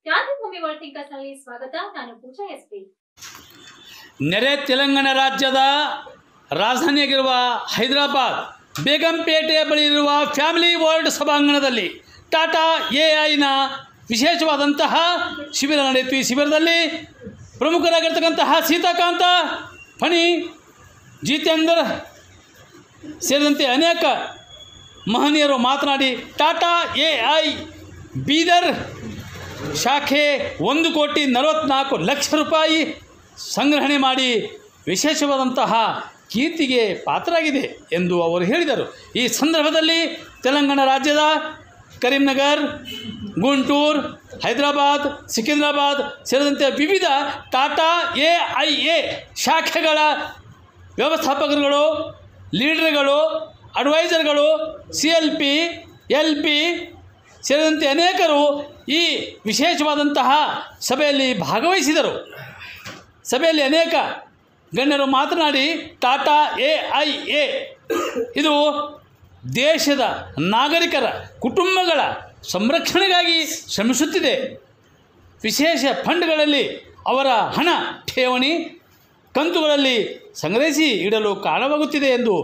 ಕ್ರಾಂತಿಭೂಮಿ world thinkers ನಲ್ಲಿ ಸ್ವಾಗತ. ನಾನು ಪೂಜಾ ಎಸ್ಪಿ. ನೆರೆ ತೆಲಂಗಾಣ ರಾಜ್ಯದ ರಾಜಧಾನಿಯಾಗಿರುವ ಹೈದರಾಬಾದ್ ಬೇಗಂಪೇಟೆಯ ಬಳಿ ಇರುವ ಫ್ಯಾಮಿಲಿ ವರ್ಲ್ಡ್ ಸಭಾಂಗಣದಲ್ಲಿ ಟಾಟಾ ಎಐನ ವಿಶೇಷವಾದಂತಹ ಶಿಬಿರ ನಡೆಯಿತು. ಈ ಶಿಬಿರದಲ್ಲಿ ಪ್ರಮುಖರಾಗಿರ್ತಕ್ಕಂತಹ ಸೀತಾಕಾಂತ ಫಣಿ, ಜಿತೇಂದರ್ ಸೇರಿದಂತೆ ಅನೇಕ ಮಹನೀಯರು ಮಾತನಾಡಿ ಟಾಟಾ ಎಐ ಬೀದರ್ ಶಾಖೆ 1,44,00,000 ರೂಪಾಯಿ ಸಂಗ್ರಹಣೆ ಮಾಡಿ ವಿಶೇಷವಾದಂತಹ ಕೀರ್ತಿಗೆ ಪಾತ್ರರಾಗಿದೆ ಎಂದು ಅವರು ಹೇಳಿದರು. ಈ ಸಂದರ್ಭದಲ್ಲಿ ತೆಲಂಗಾಣ ರಾಜ್ಯದ ಕರೀಂನಗರ್, ಗುಂಟೂರು, ಹೈದರಾಬಾದ್, ಸಿಕಿಂದ್ರಾಬಾದ್ ಸೇರಿದಂತೆ ವಿವಿಧ ಟಾಟಾ ಎಐಎ ಶಾಖೆಗಳ ವ್ಯವಸ್ಥಾಪಕರುಗಳು, ಲೀಡರ್ಗಳು, ಅಡ್ವೈಸರ್ಗಳು, CLP, LP ಸೇರಿದಂತೆ ಅನೇಕರು ಈ ವಿಶೇಷವಾದಂತಹ ಸಭೆಯಲ್ಲಿ ಭಾಗವಹಿಸಿದರು. ಸಭೆಯಲ್ಲಿ ಅನೇಕ ಗಣ್ಯರು ಮಾತನಾಡಿ ಟಾಟಾ ಎಐಎ ಇದು ದೇಶದ ನಾಗರಿಕರ ಕುಟುಂಬಗಳ ಸಂರಕ್ಷಣೆಗಾಗಿ ಶ್ರಮಿಸುತ್ತಿದೆ. ವಿಶೇಷ ಫಂಡ್ಗಳಲ್ಲಿ ಅವರ ಹಣ ಠೇವಣಿ ಕಂತುಗಳಲ್ಲಿ ಸಂಗ್ರಹಿಸಿ ಇಡಲು ಕಾರಣವಾಗುತ್ತಿದೆ ಎಂದು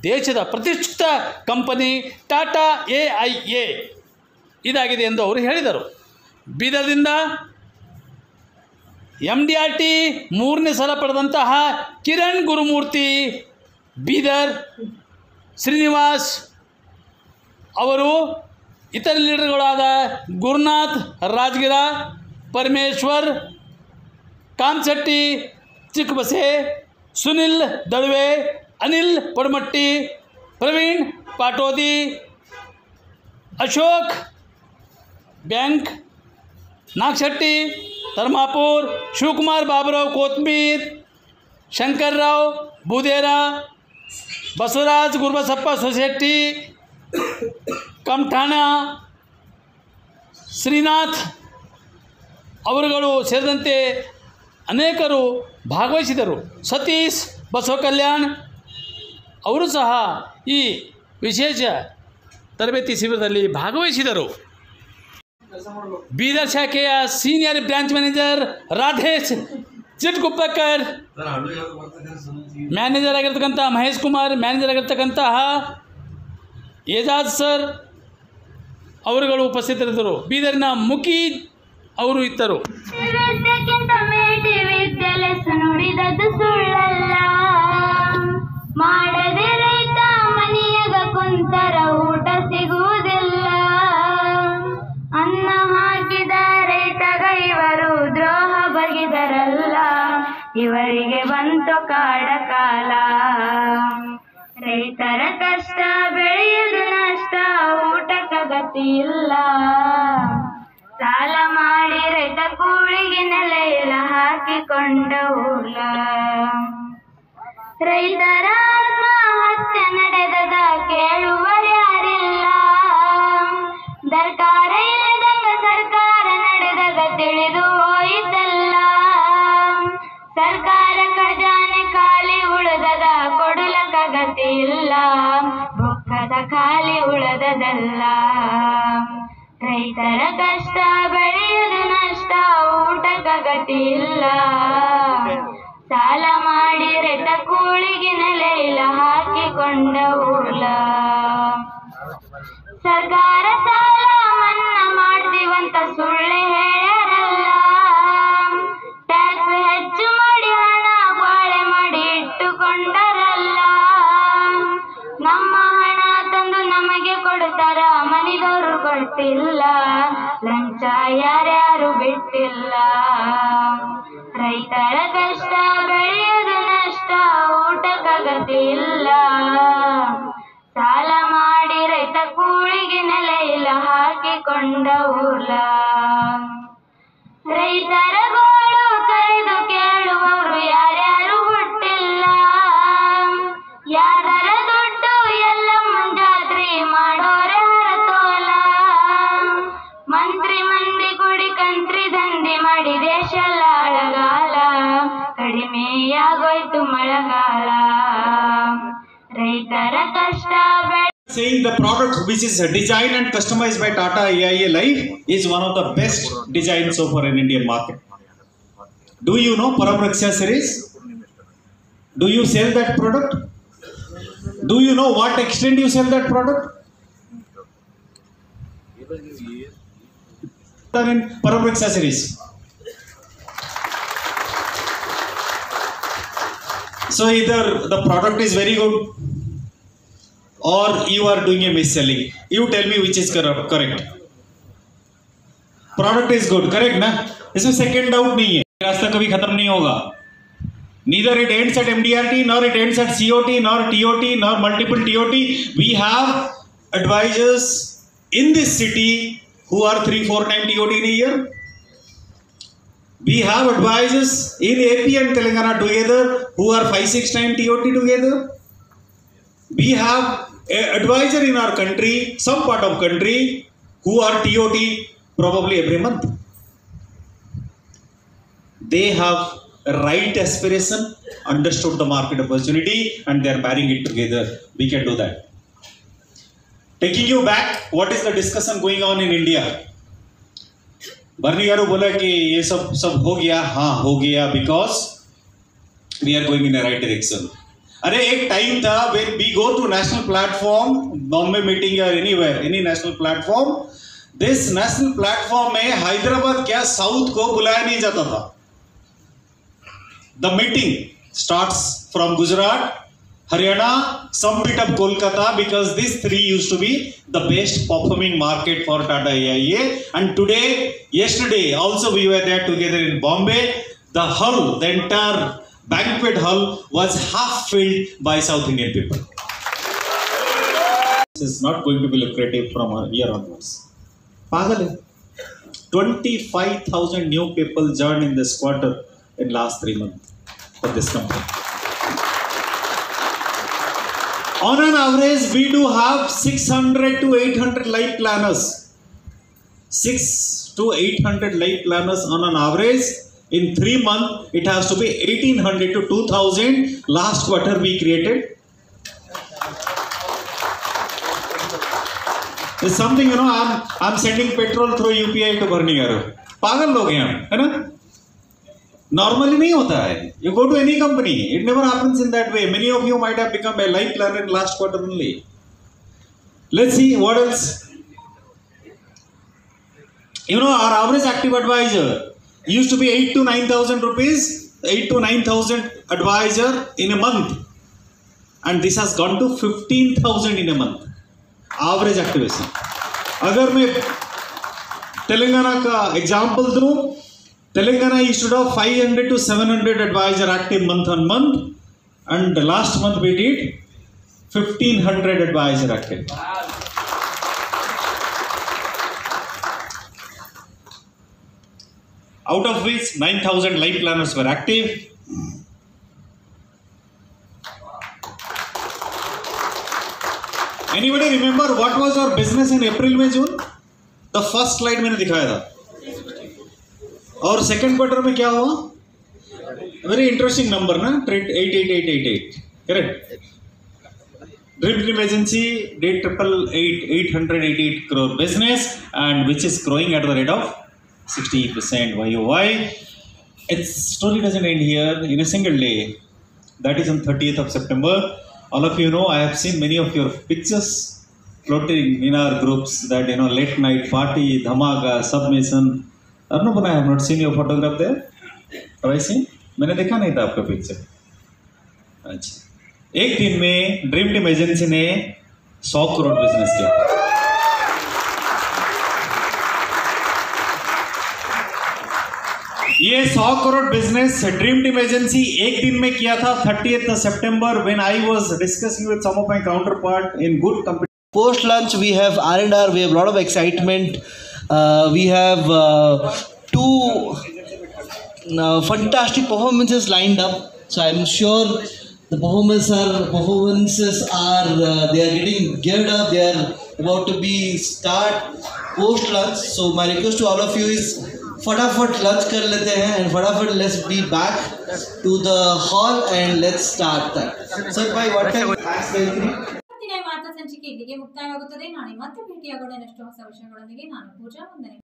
ದೇಶದ ಪ್ರತಿಷ್ಠಿತ ಕಂಪನಿ ಟಾಟಾ ಎಐಎ ಇದಾಗಿದೆ ಎಂದು ಅವರು ಹೇಳಿದರು. ಬೀದರ್ದಿಂದ MDRT 3ನೇ ಸಲ ಪಡೆದಂತಹ ಕಿರಣ್ ಗುರುಮೂರ್ತಿ, ಬೀದರ್ ಶ್ರೀನಿವಾಸ್ ಅವರು, ಇತರ ಲೀಡರ್ಗಳಾದ ಗುರುನಾಥ್ ರಾಜ್ಗಿರ, ಪರಮೇಶ್ವರ್ ಕಾಮಶೆಟ್ಟಿ, ಚಿಕ್ಕಬಸೆ, ಸುನಿಲ್ ದಳ್ವೆ, ಅನಿಲ್ ಪಡಮಟ್ಟಿ, ಪ್ರವೀಣ್ ಪಾಟೋದಿ, ಅಶೋಕ್ ಬ್ಯಾಂಕ್ ನಾಗಶೆಟ್ಟಿ, धर्मापुर, शिवकुमार बाबूराव कोथमीर, शंकरराव बूदेरा, बसवराज गुरुबसप्ಪ सोसायटी कमठाಣ, ಶ್ರೀನಾಥ್ ಅವರುಗಳು ಸೇರಿದಂತೆ ಅನೇಕರು ಭಾಗವಹಿಸಿದರು. ಸತೀಶ್ ಬಸವ ಕಲ್ಯಾಣ್ ಅವರು ಸಹ ಈ ವಿಶೇಷ ತರಬೇತಿ ಶಿಬಿರದಲ್ಲಿ ಭಾಗವಹಿಸಿದರು. ಬೀದರ್ ಶಾಖೆಯ senior branch manager Radhesh Chitguppakar, manager ಆಗಿರ್ತಕ್ಕಂಥ ಮಹೇಶ್ ಕುಮಾರ್, ಮ್ಯಾನೇಜರ್ ಆಗಿರ್ತಕ್ಕಂತಹ ಏಜಾಜ್ ಸರ್ ಅವರುಗಳು ಉಪಸ್ಥಿತರಿದ್ದರು. ಬೀದರಿನ ಮುಖಿ ಅವರು ಇದ್ದರು. ಮಾಡದೆ ರೈತ ಮನೆಯಾಗ ಕುಂತರ ಊಟ ಸಿಗುವುದಿಲ್ಲ, ಅನ್ನ ಹಾಕಿದ ರೈತಗ ಇವರು ದ್ರೋಹ ಬಗೆದರಲ್ಲ, ಇವರಿಗೆ ಬಂತು ಕಾಡ ಕಾಲ. ರೈತರ ಕಷ್ಟ ಬೆಳೆಯದು ನಷ್ಟ, ಊಟಕ್ಕ ಗತಿ ಇಲ್ಲ. ಸಾಲ ಮಾಡಿ ರೈತ ಕೂಳಿಗೆ ನೆಲೆ ಇಲ್ಲ, ಹಾಕಿಕೊಂಡ ಊಲ. ರೈತರ ಆತ್ಮಹತ್ಯೆ ನಡೆದದ ಕೇಳುವರ್ಯಾರಿಲ್ಲ, ಸರ್ಕಾರ ಇಲ್ಲದಂಗ ಸರ್ಕಾರ ನಡೆದಾಗ ತಿಳಿದು ಹೋಯಿತಲ್ಲ. ಸರ್ಕಾರ ಖಜಾನೆ ಖಾಲಿ ಉಳಿದದ ಕೊಡಲಕ ಗತಿ ಇಲ್ಲ, ಬೊಕ್ಕದ ಖಾಲಿ ಉಳಿದದಲ್ಲ. ರೈತರ ಕಷ್ಟ ಬೆಳೆಯದು ನಷ್ಟ, ಊಟಕ ಗತಿ ಇಲ್ಲ. ಸಾಲ ಮಾಡಿ ರೈತ ಕೂಳಿಗೆ ನೆಲೆ ಇಲ್ಲ, ಹಾಕಿಕೊಂಡ ಊಲ. ಸರ್ಕಾರ ಸಾಲ ಮನ್ನಾ ಮಾಡ್ತೀವಂತ ಸುಳ್ಳೆ ಹೇಳ್ಯಾರಲ್ಲ, ಟ್ಯಾಕ್ಸ್ ಹೆಚ್ಚು ಮಾಡಿ ಹಣ ಬಾಳೆ ಮಾಡಿ ಇಟ್ಟುಕೊಂಡರಲ್ಲ. ನಮ್ಮ ಹಣ ತಂದು ನಮಗೆ ಕೊಡ್ತಾರ, ಮನೆದವರು ಕೊಡ್ತಿಲ್ಲ, ಲಂಚ ಯಾರ್ಯಾರು ಬಿಟ್ಟಿಲ್ಲ. ರೈತರ ಕಷ್ಟ ಬೆಳೆಯದು ನಷ್ಟ, ಊಟಕ್ಕ ಗತಿ ಇಲ್ಲ. ಸಾಲ ಮಾಡಿ ರೈತ ಕೂಳಿಗೆ ನೆಲೆ ಇಲ್ಲ, ಹಾಕಿಕೊಂಡ ಊಲ. ರೈತರ ಗೋಳು ಕರೆದು ಕೇಳುವವರು ಯಾರ್ಯಾರು ಹುಟ್ಟಿಲ್ಲ, ಯಾರ ದುಡ್ಡು ಎಲ್ಲ ಮುಂಜಾತ್ರಿ ಮಾಡೋರೆ ಹರತೋಲ. ಮಂತ್ರಿ ಮಂದಿ ಗುಡಿ ಕಂತ್ರಿ ದಂಧೆ ಮಾಡಿ ದೇಶ ಅಳಗಾಲ, ಕಡಿಮೆಯಾಗೋಯ್ತು ಮಳೆಗಾಲ. ರೈತರ ಕಷ್ಟ Saying the product which is designed and customized by Tata AIA Life is one of the best designs so far in Indian market. Do you know Paramraksha series? Do you sell that product? Do you know what extent you sell that product? In Paramraksha series. So either the product is very good or you are doing a mis-selling. You tell me which is correct. Product is good, correct ना? इसमें second doubt नहीं है. रास्ता कभी खत्म नहीं होगा. Neither it ends at MDRT, nor it ends at COT, nor TOT, nor multiple TOT. We have advisors in this city who are 3-4 times TOT in a year. We have advisors in AP and Telangana together who are 5-6 times TOT together. We have an advisor in our country, some part of country, who are TOT probably every month. They have a right aspiration, understood the market opportunity, and they are marrying it together. We can do that. Taking you back, what is the discussion going on in India? बर्नी गारू बोला कि ये सब हो गया. हाँ हो गया, because we are going in a right direction. अरे एक टाइम था when we go to national platform, Bombay meeting or anywhere, any national platform, this national platform में हैदराबाद क्या साउथ को बुलाया नहीं जाता था. The meeting starts from Gujarat, Haryana, some bit of Kolkata, because these three used to be the best performing market for Tata AIA. And today, yesterday, also we were there together in Bombay. The hull, the entire banquet hall was half filled by South Indian people. This is not going to be lucrative from here onwards. Pagal hai. 25,000 new people joined in this quarter in last 3 months for this company. On an average, we do have 600 to 800 life planners. 600 to 800 life planners on an average. In 3 months, it has to be 1800 to 2000. Last quarter, we created. It's something, you know, I'm sending petrol through UPI to Bharnigaru. पागल लोग हैं हम, है ना? Normally नहीं होता है. You go to any company, it never happens in that way. Many of you might have become a life planner in last quarter only. Let's see what else. You know, our average active advisor used to be 8 to 9,000 rupees, 8 to 9,000 advisor in a month, and this has gone to 15,000 in a month. Average activation. अगर मैं तेलंगाना का example दूं, Telangana used to have 500 to 700 advisor active month on month, and last month we did 1,500 advisor active. Out of which 9,000 life planners were active. Anybody remember what was our business in April, May, June? The first slide मैंने दिखाया था. और second quarter में क्या हुआ? Very interesting number ना, 88888, correct. Dream team agency did 888 crore business, and which is growing at the rate of 60% YOY. Its story doesn't end here in a single day. That is on 30th of September. All of you know, I have seen many of your pictures floating in our groups, that, you know, late night party, dhamaka, submission. Arnab, I have not seen your photograph there. Have I seen? मैंने देखा नहीं था आपका picture. अच्छा, एक दिन में dream team agency ने 100 करोड़ बिजनेस किया. ये 100 crore business dream team agency एक दिन में किया था 30th September, when I was discussing with some of my counterpart in good company. Post lunch we have R&R, we have a lot of excitement. We have two fantastic performances lined up, so I'm sure the performances are they are getting geared up. They are about to be start post lunch. So my request to all of you is फटाफट lunch कर लेते हैं and फटाफट let's be back to the hall and let's start that. Sir, by what time? ಇವತ್ತಿನ ವಾರ್ತಾ ಸಂಚಿಕೆ ಇಲ್ಲಿಗೆ ಮುಕ್ತಾಯವಾಗುತ್ತದೆ. ನಾಳೆ ಮತ್ತೆ ಭೇಟಿಯಾಗೋಣ ಇನ್ನಷ್ಟು ಹೊಸ ವಿಷಯಗಳೊಂದಿಗೆ. ನಾನು ಪೂಜಾ ವಂದನೆ.